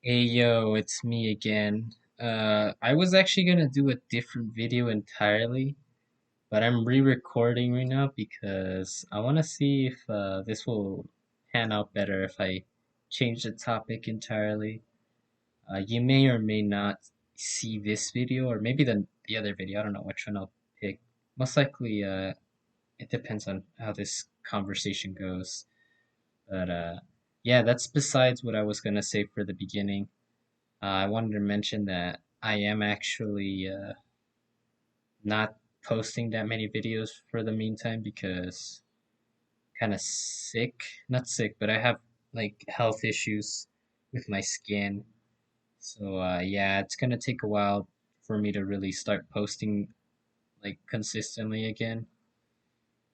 Hey yo, it's me again. I was actually gonna do a different video entirely, but I'm re-recording right now because I want to see if this will pan out better if I change the topic entirely. You may or may not see this video, or maybe the other video. I don't know which one I'll pick. Most likely, it depends on how this conversation goes. But yeah, that's besides what I was gonna say for the beginning. I wanted to mention that I am actually not posting that many videos for the meantime because kind of sick, not sick, but I have like health issues with my skin. So yeah, it's gonna take a while for me to really start posting like consistently again.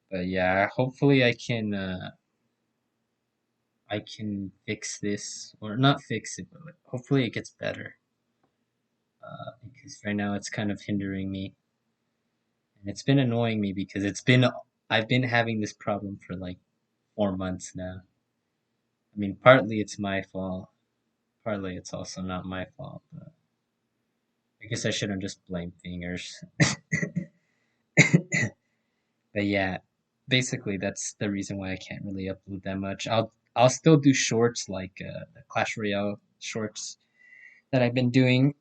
But yeah, hopefully I can fix this or not fix it, but hopefully it gets better. Because right now it's kind of hindering me. And it's been annoying me because I've been having this problem for like 4 months now. I mean, partly it's my fault, partly it's also not my fault, but I guess I shouldn't just blame fingers. But yeah, basically that's the reason why I can't really upload that much. I'll still do shorts like the Clash Royale shorts that I've been doing,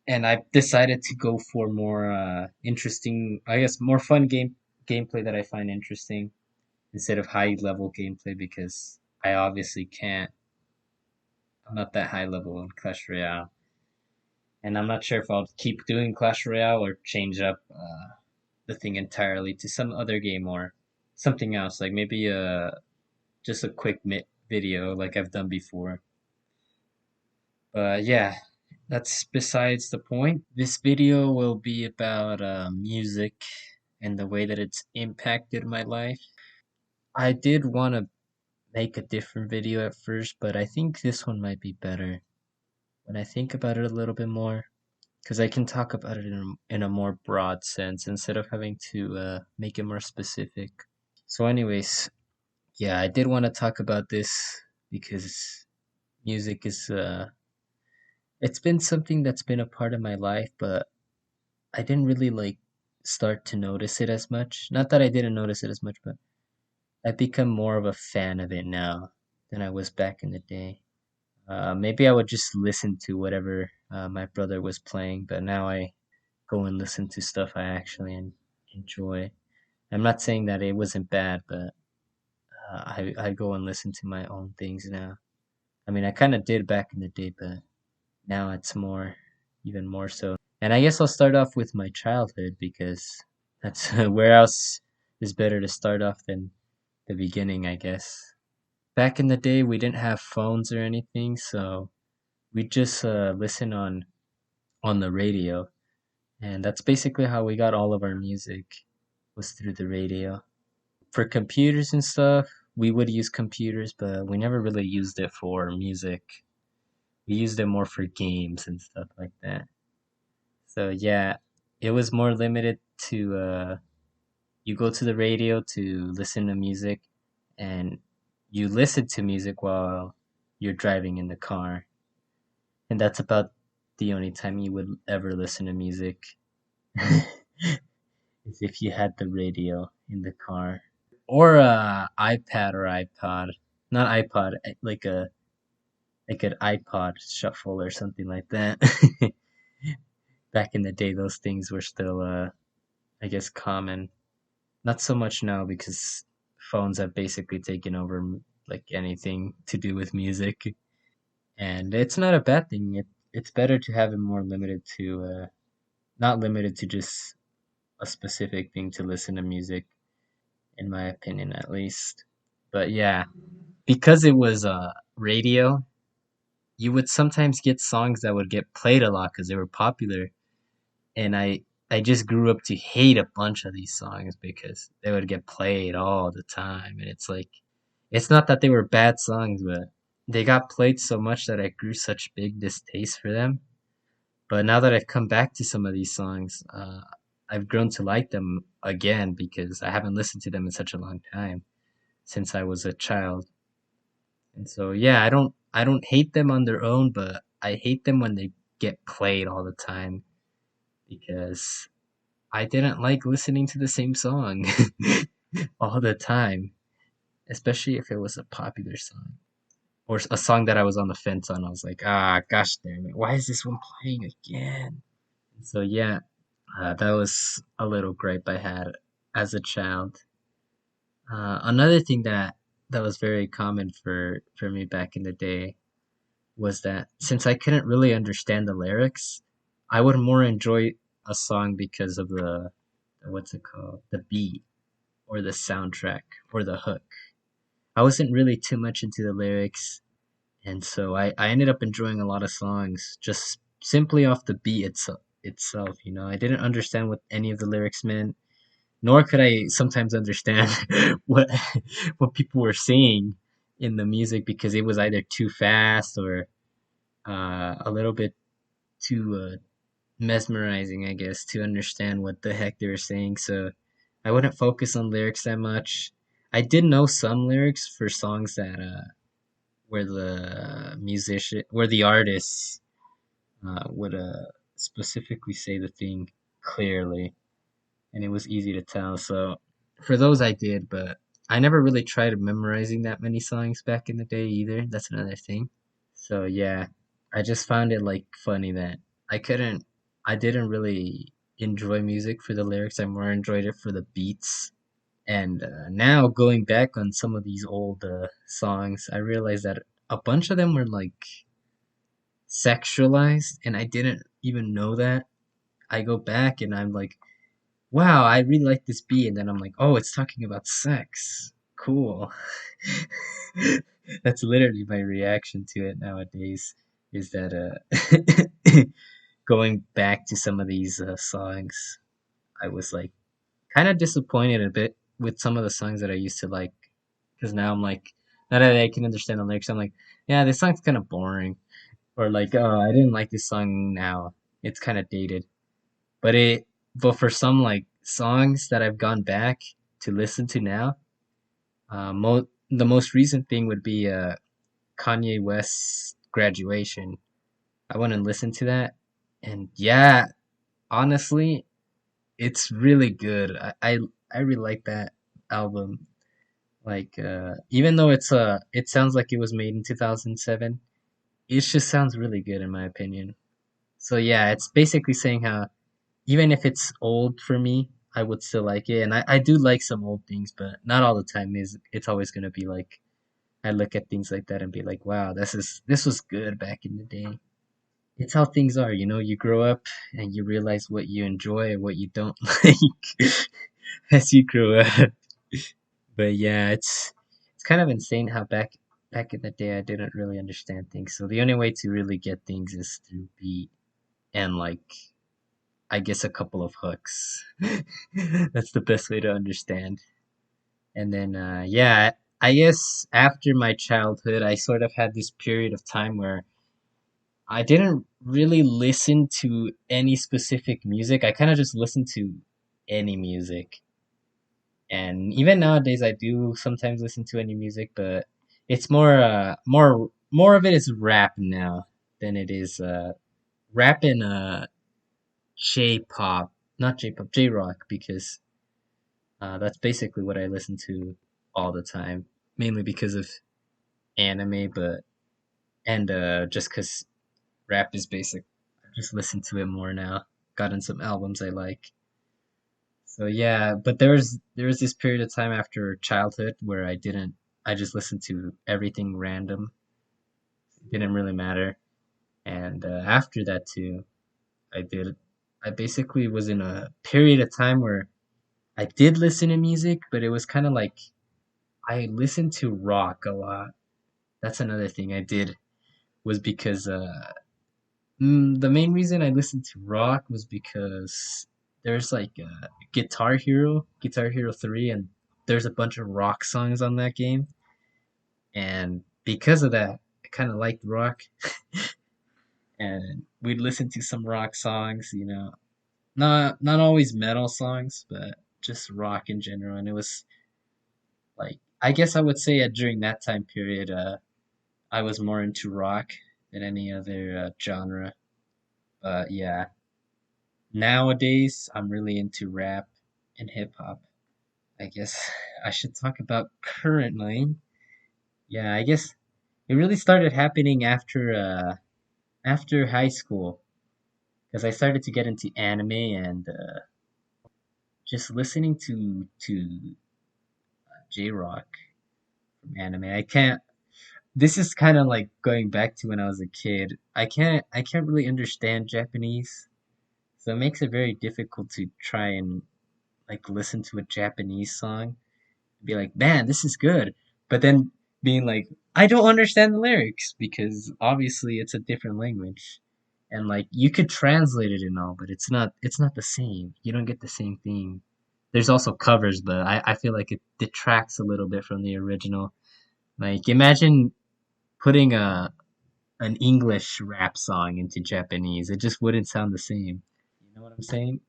and I've decided to go for more interesting, I guess more fun gameplay that I find interesting instead of high level gameplay because I obviously can't. I'm not that high level in Clash Royale, and I'm not sure if I'll keep doing Clash Royale or change up the thing entirely to some other game or something else, like maybe just a quick video like I've done before. But yeah, that's besides the point. This video will be about music and the way that it's impacted my life. I did want to make a different video at first, but I think this one might be better when I think about it a little bit more, because I can talk about it in a more broad sense instead of having to make it more specific. So, anyways, yeah, I did want to talk about this because music is it's been something that's been a part of my life, but I didn't really like start to notice it as much. Not that I didn't notice it as much, but I've become more of a fan of it now than I was back in the day. Maybe I would just listen to whatever my brother was playing, but now I go and listen to stuff I actually enjoy. I'm not saying that it wasn't bad, but I go and listen to my own things now. I mean, I kind of did back in the day, but now it's more, even more so. And I guess I'll start off with my childhood because that's where else is better to start off than the beginning, I guess. Back in the day, we didn't have phones or anything, so we just listen on the radio, and that's basically how we got all of our music was through the radio. For computers and stuff, we would use computers, but we never really used it for music. We used it more for games and stuff like that. So yeah, it was more limited to you go to the radio to listen to music, and you listen to music while you're driving in the car, and that's about the only time you would ever listen to music. Is if you had the radio in the car or a iPad or iPod, not iPod, like an iPod shuffle or something like that. Back in the day, those things were still, I guess, common. Not so much now because phones have basically taken over like anything to do with music, and it's not a bad thing. It's better to have it more limited to, not limited to just a specific thing to listen to music, in my opinion, at least. But yeah, because it was radio, you would sometimes get songs that would get played a lot because they were popular, and I just grew up to hate a bunch of these songs because they would get played all the time, and it's like it's not that they were bad songs, but they got played so much that I grew such big distaste for them. But now that I've come back to some of these songs, I've grown to like them again because I haven't listened to them in such a long time since I was a child. And so yeah, I don't hate them on their own, but I hate them when they get played all the time because I didn't like listening to the same song all the time, especially if it was a popular song or a song that I was on the fence on. I was like, ah, gosh damn it, why is this one playing again? So yeah, that was a little gripe I had as a child. Another thing that was very common for me back in the day was that since I couldn't really understand the lyrics, I would more enjoy a song because of the what's it called, the beat or the soundtrack or the hook. I wasn't really too much into the lyrics, and so I ended up enjoying a lot of songs just simply off the beat itself. You know, I didn't understand what any of the lyrics meant, nor could I sometimes understand what what people were saying in the music because it was either too fast or a little bit too mesmerizing, I guess, to understand what the heck they were saying. So I wouldn't focus on lyrics that much. I did know some lyrics for songs that where the artists would specifically say the thing clearly, and it was easy to tell. So for those I did, but I never really tried memorizing that many songs back in the day either. That's another thing. So yeah, I just found it like funny that I couldn't, I didn't really enjoy music for the lyrics. I more enjoyed it for the beats. And now going back on some of these old songs, I realized that a bunch of them were like sexualized, and I didn't even know that. I go back and I'm like, wow, I really like this beat, and then I'm like, oh, it's talking about sex. Cool. That's literally my reaction to it nowadays. Is that going back to some of these songs, I was like kind of disappointed a bit with some of the songs that I used to like, because now I'm like, now that I can understand the lyrics, I'm like, yeah, this song's kind of boring, or like, oh, I didn't like this song now. It's kind of dated. But but for some like songs that I've gone back to listen to now, the most recent thing would be Kanye West's Graduation. I went and listened to that, and yeah, honestly, it's really good. I really like that album. Like even though it sounds like it was made in 2007, it just sounds really good in my opinion. So yeah, it's basically saying how even if it's old for me, I would still like it. And I do like some old things, but not all the time is it's always gonna be like I look at things like that and be like, wow, this was good back in the day. It's how things are, you know, you grow up and you realize what you enjoy and what you don't like as you grow up. But yeah, it's kind of insane how back in the day I didn't really understand things. So the only way to really get things is through beat and like I guess a couple of hooks. That's the best way to understand. And then yeah, I guess after my childhood I sort of had this period of time where I didn't really listen to any specific music. I kind of just listened to any music. And even nowadays I do sometimes listen to any music, but it's more of it is rap now than it is rap and J-pop, not J-pop, J-rock because that's basically what I listen to all the time, mainly because of anime, but and just because rap is basic. I just listen to it more now. Gotten some albums I like. So yeah, but there was this period of time after childhood where I just listened to everything random. It didn't really matter. And after that too, I did I basically was in a period of time where I did listen to music, but it was kind of like I listened to rock a lot. That's another thing I did was because the main reason I listened to rock was because there's like Guitar Hero 3, and there's a bunch of rock songs on that game. And because of that, I kind of liked rock. And we'd listen to some rock songs, you know, not always metal songs, but just rock in general. And it was like, I guess I would say during that time period, I was more into rock. than any other genre. But yeah, nowadays I'm really into rap and hip hop. I guess I should talk about currently. Yeah, I guess it really started happening after high school because I started to get into anime and just listening to J Rock from anime. I can't. This is kind of like going back to when I was a kid. I can't really understand Japanese, so it makes it very difficult to try and like listen to a Japanese song and be like, man, this is good. But then being like, I don't understand the lyrics because obviously it's a different language. And like you could translate it and all, but it's not the same. You don't get the same thing. There's also covers, but I feel like it detracts a little bit from the original. Like imagine putting an English rap song into Japanese. It just wouldn't sound the same. You know what I'm saying?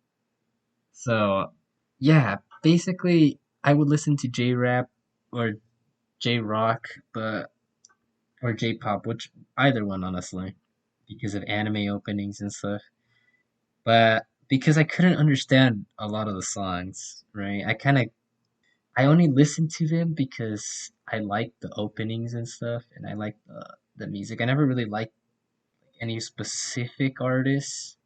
So, yeah, basically, I would listen to J rap or J rock, but or J pop, which either one, honestly, because of anime openings and stuff. But because I couldn't understand a lot of the songs, right? I only listened to them because I liked the openings and stuff, and I liked the music. I never really liked any specific artists.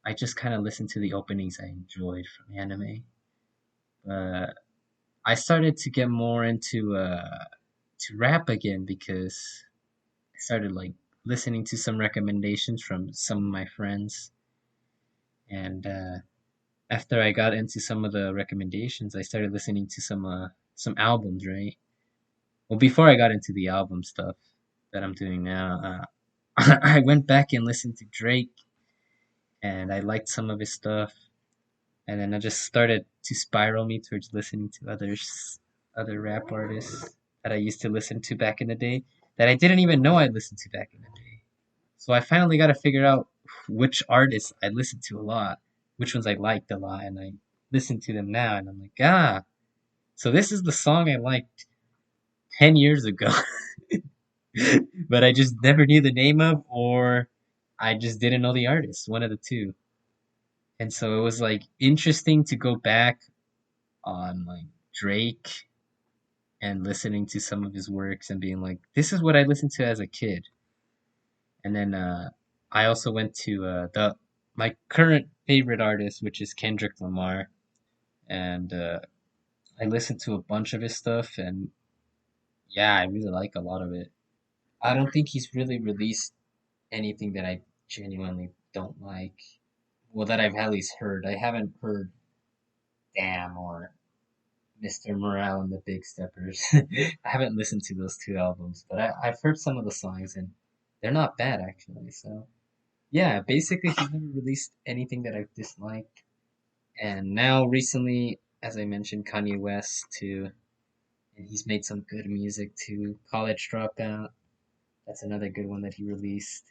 I just kind of listened to the openings I enjoyed from anime. But I started to get more into to rap again because I started like listening to some recommendations from some of my friends, and after I got into some of the recommendations, I started listening to some albums, right? Well, before I got into the album stuff that I'm doing now, I went back and listened to Drake, and I liked some of his stuff, and then I just started to spiral me towards listening to other rap artists that I used to listen to back in the day that I didn't even know I listened to back in the day. So I finally got to figure out which artists I listened to a lot, which ones I liked a lot, and I listen to them now, and I'm like, so this is the song I liked 10 years ago, but I just never knew the name of, or I just didn't know the artist, one of the two. And so it was like interesting to go back on like Drake and listening to some of his works and being like, this is what I listened to as a kid. And then I also went to the my current favorite artist, which is Kendrick Lamar, and I listened to a bunch of his stuff, and yeah, I really like a lot of it. I don't think he's really released anything that I genuinely don't like. Well, that I've at least heard. I haven't heard Damn or Mr. Morale and the Big Steppers. I haven't listened to those two albums, but I've heard some of the songs and they're not bad actually. So yeah, basically he's never released anything that I've disliked. And now recently, as I mentioned, Kanye West too, and he's made some good music too. College Dropout, that's another good one that he released.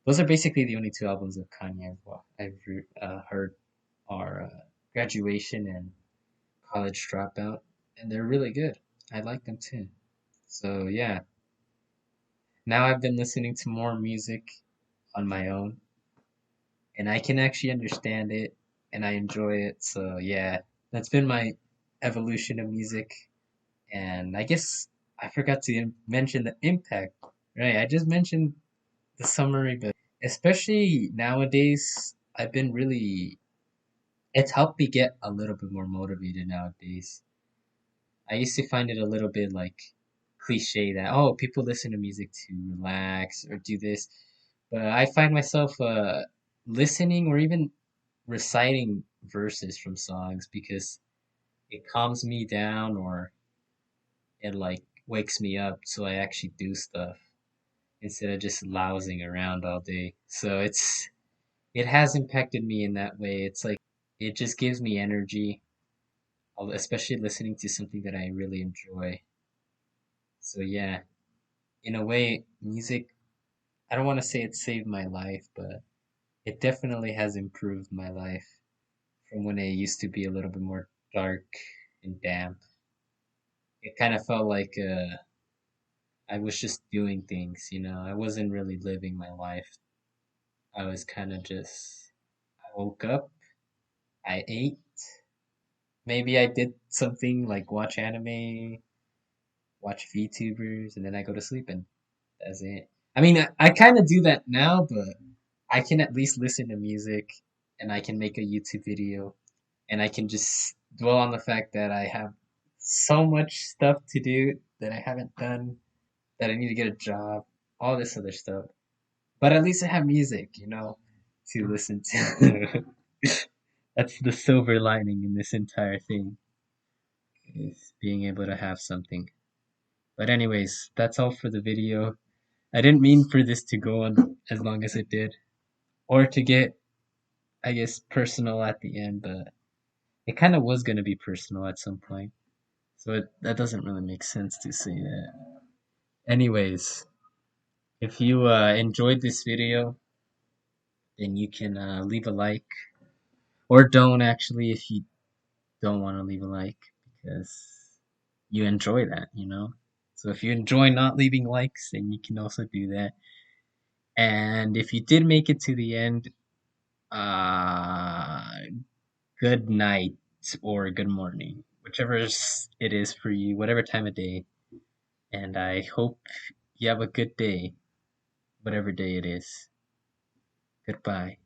Those are basically the only two albums of Kanye I've heard are Graduation and College Dropout, and they're really good. I like them too. So yeah, now I've been listening to more music on my own, and I can actually understand it, and I enjoy it. So yeah, that's been my evolution of music. And I guess I forgot to mention the impact. Right, I just mentioned the summary, but especially nowadays, I've been really. It's helped me get a little bit more motivated nowadays. I used to find it a little bit like cliche that oh people listen to music to relax or do this, but I find myself listening or even reciting verses from songs because it calms me down or it like wakes me up so I actually do stuff instead of just lounging around all day. So it has impacted me in that way. It's like it just gives me energy, especially listening to something that I really enjoy. So yeah, in a way, music, I don't want to say it saved my life, but it definitely has improved my life from when it used to be a little bit more dark and damp. It kind of felt like I was just doing things, you know. I wasn't really living my life. I was kind of just, I woke up, I ate, maybe I did something like watch anime, watch VTubers, and then I go to sleep, and that's it. I mean, I kind of do that now, but I can at least listen to music and I can make a YouTube video and I can just dwell on the fact that I have so much stuff to do that I haven't done, that I need to get a job, all this other stuff. But at least I have music, you know, to listen to. That's the silver lining in this entire thing, is being able to have something. But anyways, that's all for the video. I didn't mean for this to go on as long as it did, or to get, I guess, personal at the end, but it kind of was going to be personal at some point. So that doesn't really make sense to say that. Anyways, if you enjoyed this video, then you can leave a like, or don't actually if you don't want to leave a like, because you enjoy that, you know? So if you enjoy not leaving likes, then you can also do that. And if you did make it to the end, uh, good night or good morning, whichever it is for you, whatever time of day. And I hope you have a good day, whatever day it is. Goodbye.